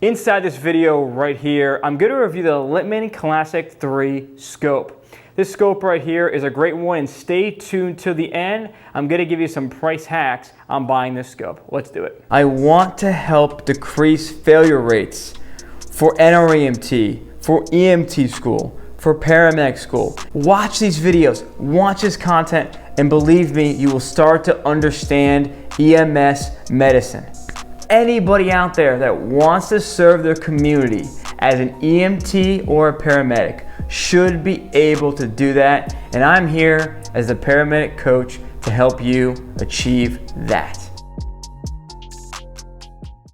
Inside this video right here, I'm going to review the Littman Classic 3 scope. This scope right here is a great one, and stay tuned to the end. I'm going to give you some price hacks on buying this scope. Let's do it. I want to help decrease failure rates for NREMT, for EMT school, for paramedic school. Watch these videos, watch this content, and believe me, you will start to understand EMS medicine. Anybody out there that wants to serve their community as an EMT or a paramedic should be able to do that, and I'm here as the paramedic coach to help you achieve that.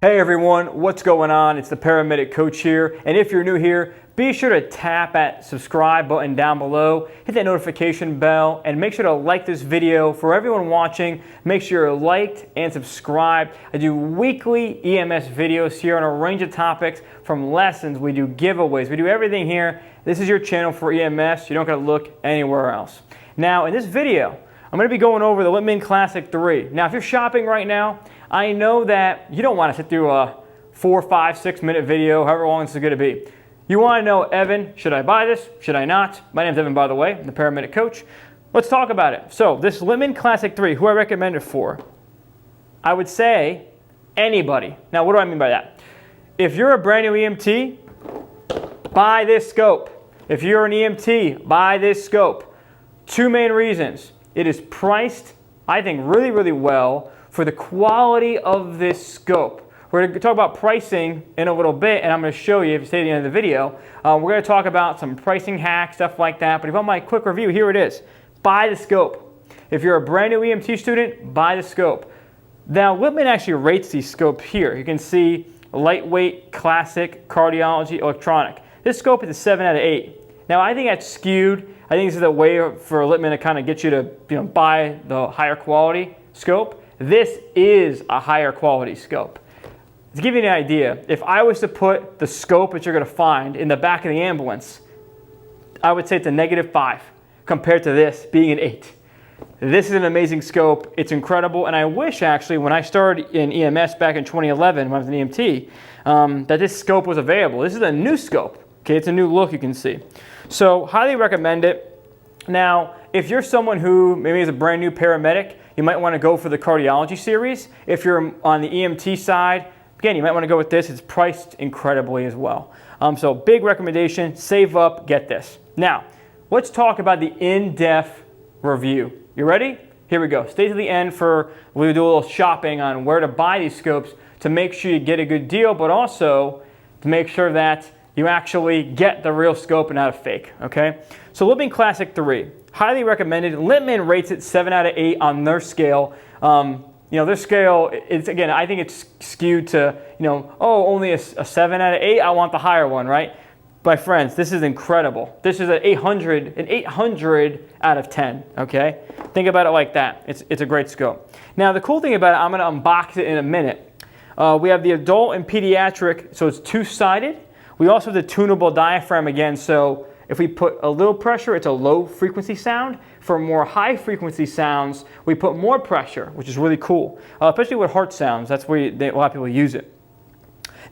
Hey everyone, what's going on? It's the paramedic coach here, and if you're new here, be sure to tap that subscribe button down below, hit that notification bell, and make sure to like this video. For everyone watching, make sure you're liked and subscribed. I do weekly EMS videos here on a range of topics, from lessons, we do giveaways, we do everything here. This is your channel for EMS. You don't gotta look anywhere else. Now, in this video, I'm gonna be going over the Littman Classic 3. Now, if you're shopping right now, I know that you don't wanna sit through a 4, 5, 6 minute video, however long this is gonna be. You want to know, Evan, should I buy this? Should I not? My name's Evan, by the way. I'm the paramedic coach. Let's talk about it. So this Littman Classic 3, who I recommend it for? I would say anybody. Now, what do I mean by that? If you're a brand new EMT, buy this scope. If you're an EMT, buy this scope. Two main reasons. It is priced, I think, really, really well for the quality of this scope. We're going to talk about pricing in a little bit, and I'm going to show you, if you stay at the end of the video, we're going to talk about some pricing hacks, stuff like that. But if you want my quick review, here it is. Buy the scope. If you're a brand new EMT student, buy the scope. Now, Littman actually rates these scopes here. You can see lightweight, classic, cardiology, electronic. This scope is a 7 out of 8. Now, I think that's skewed. I think this is a way for Littman to kind of get you to buy the higher quality scope. This is a higher quality scope. To give you an idea, if I was to put the scope that you're going to find in the back of the ambulance, I would say it's a -5 compared to this being an 8. This is an amazing scope. It's incredible, and I wish actually when I started in EMS back in 2011 when I was an EMT that this scope was available. This is a new scope. Okay, it's a new look, you can see. So highly recommend it. Now, if you're someone who maybe is a brand new paramedic, you might want to go for the cardiology series. If you're on the EMT side, again, you might want to go with this. It's priced incredibly as well. So big recommendation, save up, get this. Now, let's talk about the in-depth review. You ready? Here we go. Stay to the end we'll do a little shopping on where to buy these scopes to make sure you get a good deal, but also to make sure that you actually get the real scope and not a fake, okay? So Littman Classic 3, highly recommended. Littman rates it 7 out of 8 on their scale. Their scale, again, I think it's skewed to, only a 7 out of 8, I want the higher one, right? My friends, this is incredible. This is an 800 out of 10, okay? Think about it like that. It's a great scope. Now, the cool thing about it, I'm gonna unbox it in a minute. We have the adult and pediatric, so it's two-sided. We also have the tunable diaphragm again, so if we put a little pressure, it's a low frequency sound. For more high frequency sounds, we put more pressure, which is really cool, especially with heart sounds. That's where a lot of people use it.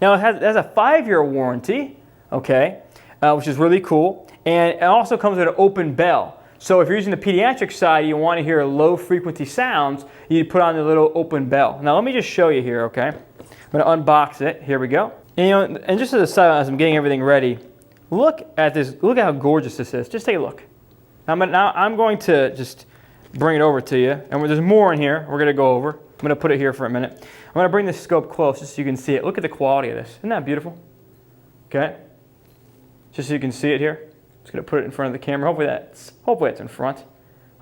Now, it has a 5-year warranty, okay, which is really cool. And it also comes with an open bell. So if you're using the pediatric side, you want to hear low frequency sounds, you put on the little open bell. Now, let me just show you here, okay? I'm going to unbox it. Here we go. And just as a side, as I'm getting everything ready, look at this. Look at how gorgeous this is. Just take a look. Now I'm going to just bring it over to you, and there's more in here we're going to go over. I'm going to put it here for a minute. I'm going to bring this scope close just so you can see it. Look at the quality of this. Isn't that beautiful? Okay. Just so you can see it here. Just going to put it in front of the camera. Hopefully it's in front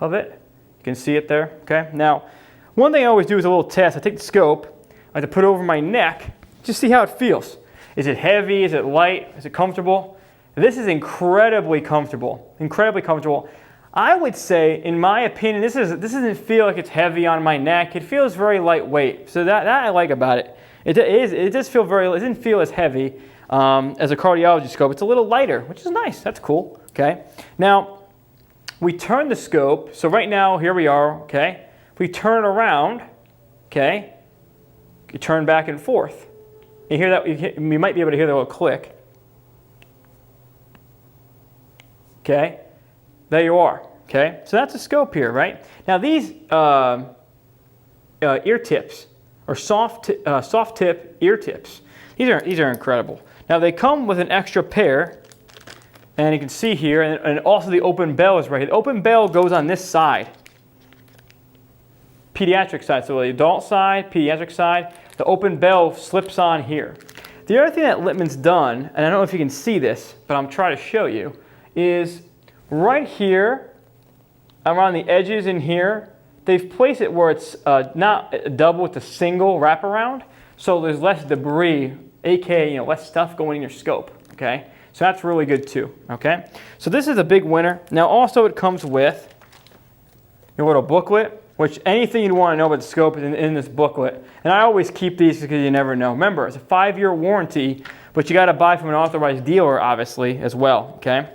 of it. You can see it there. Okay. Now, one thing I always do is a little test. I take the scope, I like to put it over my neck, just see how it feels. Is it heavy? Is it light? Is it comfortable? This is incredibly comfortable. Incredibly comfortable. I would say, in my opinion, this doesn't feel like it's heavy on my neck. It feels very lightweight. So that I like about it. It does feel it doesn't feel as heavy as a cardiology scope. It's a little lighter, which is nice. That's cool. Okay. Now, we turn the scope. So right now, here we are. Okay. We turn around. Okay. You turn back and forth. You hear that? You might be able to hear the little click. Okay, there you are. Okay, so that's a scope here, right? Now these ear tips or soft tip ear tips. These are incredible. Now they come with an extra pair, and you can see here, and also the open bell is right here. The open bell goes on this side, pediatric side. So the adult side, pediatric side, the open bell slips on here. The other thing that Littman's done, and I don't know if you can see this, but I'm trying to show you, is right here, around the edges in here, they've placed it where it's not a double, it's a single wraparound, so there's less debris, aka less stuff going in your scope. Okay, so that's really good too. Okay, so this is a big winner. Now also it comes with your little booklet, which anything you'd want to know about the scope is in this booklet. And I always keep these because you never know. Remember, it's a 5-year warranty, but you got to buy from an authorized dealer, obviously, as well. Okay.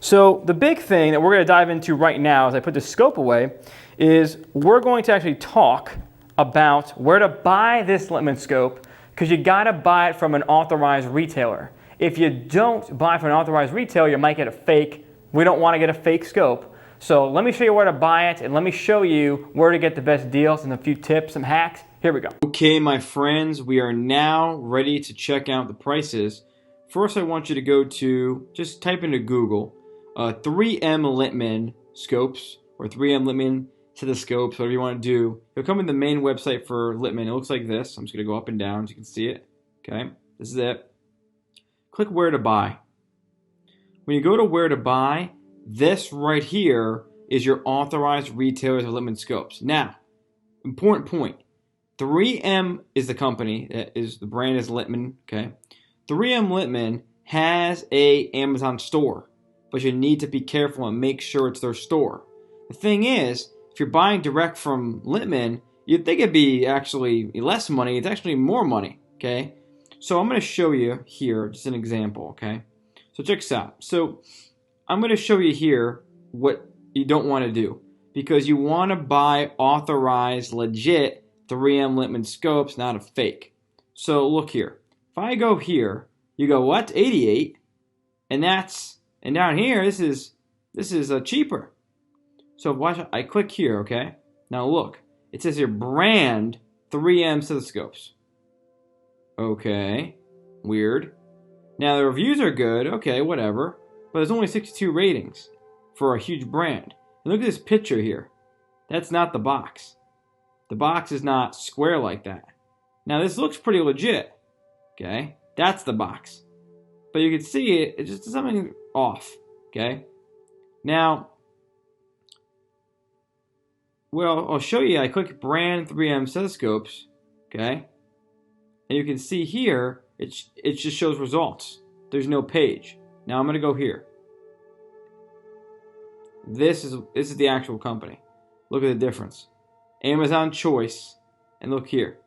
So the big thing that we're going to dive into right now as I put the scope away is we're going to actually talk about where to buy this Littman scope, because you got to buy it from an authorized retailer. If you don't buy from an authorized retailer, you might get a fake. We don't want to get a fake scope. So let me show you where to buy it, and let me show you where to get the best deals and a few tips, some hacks. Here we go. Okay, my friends, we are now ready to check out the prices. First, I want you to go to, just type into Google, 3M Littman scopes, or 3M Littman Stethoscopes, whatever you want to do. You'll come in the main website for Littman. It looks like this. I'm just going to go up and down so you can see it. Okay, this is it. Click where to buy. When you go to where to buy, this right here is your authorized retailers of Littman scopes. Now, important point. 3M is the company, the brand is Littman, okay? 3M Littman has a Amazon store, but you need to be careful and make sure it's their store. The thing is, if you're buying direct from Littman, you'd think it'd be actually less money. It's actually more money, okay? So I'm going to show you here just an example, okay? So check this out. So I'm going to show you here what you don't want to do, because you want to buy authorized, legit 3M Littman scopes, not a fake. So look here. If I go here, you go, what? 88? And down here, this is cheaper. So watch, I click here, okay? Now look, it says here brand 3M stethoscopes. Okay, weird. Now the reviews are good, okay, whatever. But there's only 62 ratings for a huge brand. And look at this picture here. That's not the box. The box is not square like that. Now this looks pretty legit, okay? That's the box. But you can see it's just something off, okay? Now, well, I'll show you. I click brand 3M stethoscopes, okay? And you can see here, it just shows results. There's no page. Now I'm going to go here. This is the actual company. Look at the difference. Amazon choice, and look here.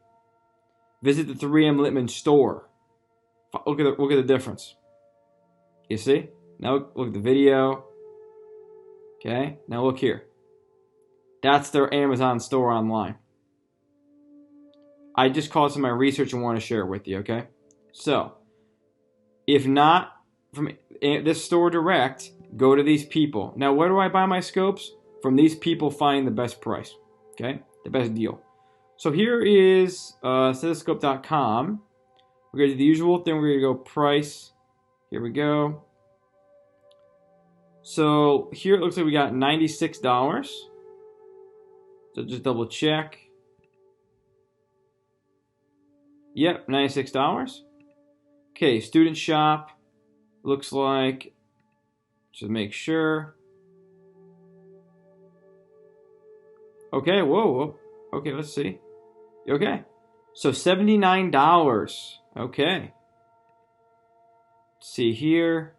Visit the 3M Littman store. Look at the difference. You see? Now look at the video. Okay. Now look here. That's their Amazon store online. I just called some of my research and want to share it with you. Okay. So, if not from this store direct, go to these people. Now, where do I buy my scopes? From these people finding the best price. Okay, the best deal. So here is stethoscope.com. We're going to do the usual thing. We're going to go price. Here we go. So here it looks like we got $96. So just double check. Yep, $96. Okay, student shop. Looks like, just make sure. Okay, whoa. Okay, let's see. Okay, so $79. Okay. Let's see here.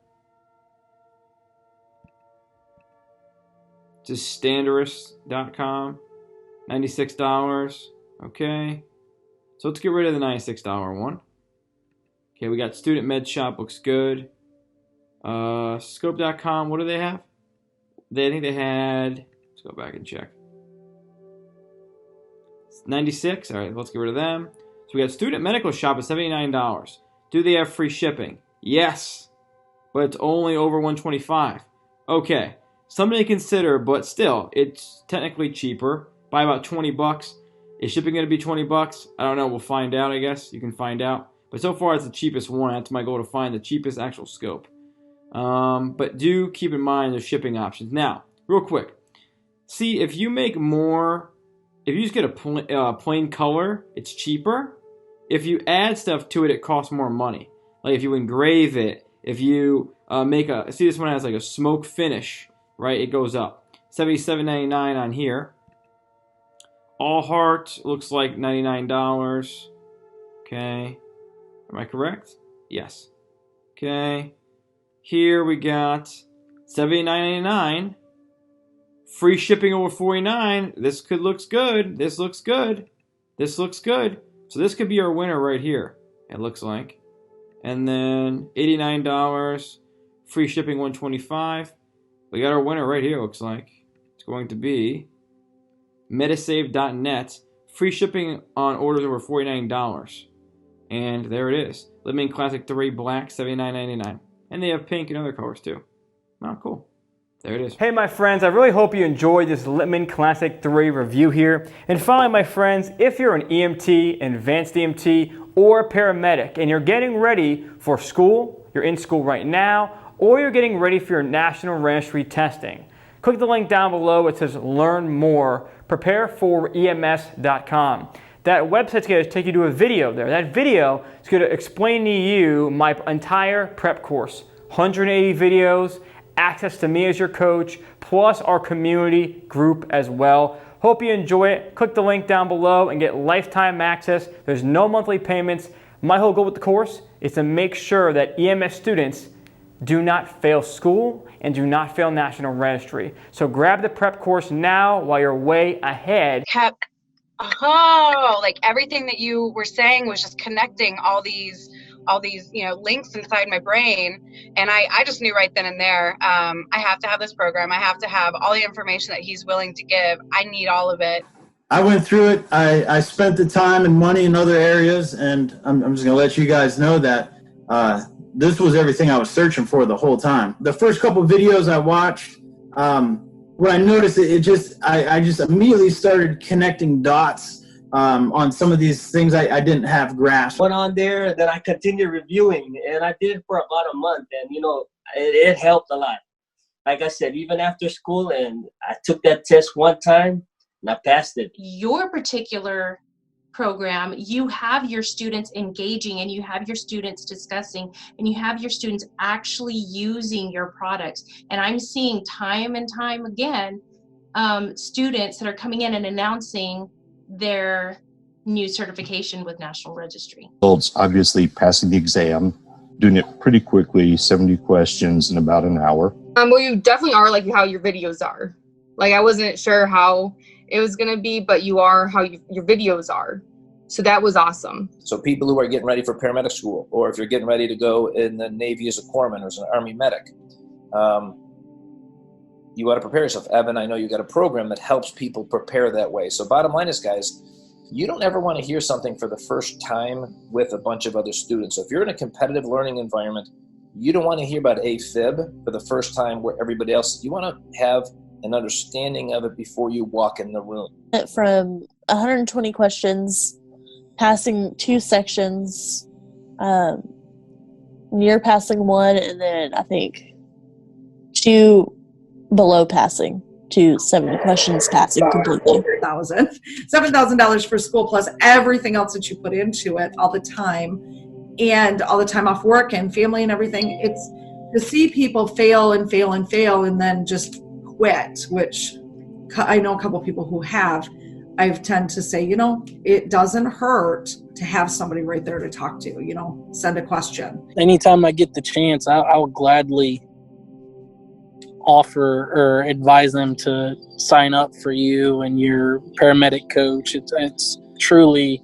Just standardist.com. $96. Okay. So let's get rid of the $96 one. Okay, we got Student Med Shop, looks good. Scope.com, what do they have? I think they had, let's go back and check. 96, all right, let's get rid of them. So we got student medical shop at $79. Do they have free shipping? Yes, but it's only over $125. Okay, something to consider, but still, it's technically cheaper by about $20. Is shipping going to be $20? I don't know. We'll find out, I guess. You can find out. But so far, it's the cheapest one. That's my goal, to find the cheapest actual scope. But do keep in mind the shipping options. Now, real quick. See, if you make more, if you just get a plain color, it's cheaper. If you add stuff to it, it costs more money. Like if you engrave it, if you make a, see this one has like a smoke finish, right? It goes up. $77.99 on here. All heart looks like $99. Okay. Am I correct? Yes. Okay. Here we got $79.99. Free shipping over $49. This looks good. This looks good. This looks good. So this could be our winner right here, it looks like. And then $89. Free shipping $125. We got our winner right here, looks like. It's going to be Metasave.net. Free shipping on orders over $49. And there it is. Littman Classic 3 Black, $79.99. And they have pink and other colors too. Oh, cool. There it is. Hey my friends, I really hope you enjoyed this Littman Classic 3 review here. And finally my friends, if you're an EMT, an advanced EMT, or a paramedic, and you're getting ready for school, you're in school right now, or you're getting ready for your national registry testing, click the link down below. It says Learn More, prepareforems.com. That website's going to take you to a video there. That video is going to explain to you my entire prep course. 180 videos, access to me as your coach, plus our community group as well. Hope you enjoy it. Click the link down below and get lifetime access. There's no monthly payments. My whole goal with the course is to make sure that EMS students do not fail school and do not fail national registry. So grab the prep course now while you're way ahead. Like everything that you were saying was just connecting all these links inside my brain, and I just knew right then and there, I have to have this program. I have to have all the information that he's willing to give. I need all of it. I went through it. I spent the time and money in other areas, and I'm just gonna let you guys know that this was everything I was searching for the whole time. The first couple of videos I watched, what I noticed, I just immediately started connecting dots on some of these things I didn't have grasp. Went on there, then I continued reviewing, and I did it for about a month, and it helped a lot. Like I said, even after school, and I took that test one time, and I passed it. Your particular program, you have your students engaging, and you have your students discussing, and you have your students actually using your products. And I'm seeing time and time again students that are coming in and announcing their new certification with National Registry. Adults obviously passing the exam, doing it pretty quickly, 70 questions in about an hour. Well, you definitely are like how your videos are. Like I wasn't sure how it was going to be, but you are how your videos are. So that was awesome. So people who are getting ready for paramedic school, or if you're getting ready to go in the Navy as a corpsman or as an Army medic, you want to prepare yourself. Evan, I know you got a program that helps people prepare that way. So bottom line is, guys, you don't ever want to hear something for the first time with a bunch of other students. So if you're in a competitive learning environment, you don't want to hear about AFib for the first time where everybody else, you want to have an understanding of it before you walk in the room. From 120 questions, passing 2 sections, near passing 1, and then I think 2 below passing to 70 questions passing completely. $7,000 for school plus everything else that you put into it all the time, and all the time off work and family and everything. It's to see people fail and fail and fail and then just quit, which I know a couple people who have. I tend to say, it doesn't hurt to have somebody right there to talk to, send a question. Anytime I get the chance, I will gladly offer or advise them to sign up for you and your paramedic coach. It's truly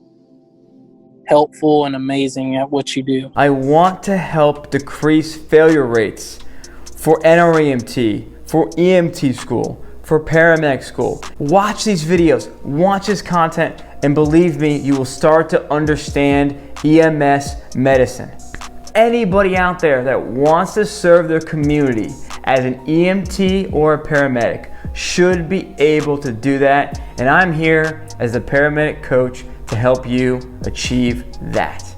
helpful and amazing at what you do. I want to help decrease failure rates for NREMT, for EMT school, for paramedic school. Watch these videos, watch this content, and believe me, you will start to understand EMS medicine. Anybody out there that wants to serve their community as an EMT or a paramedic should be able to do that, and I'm here as the paramedic coach to help you achieve that.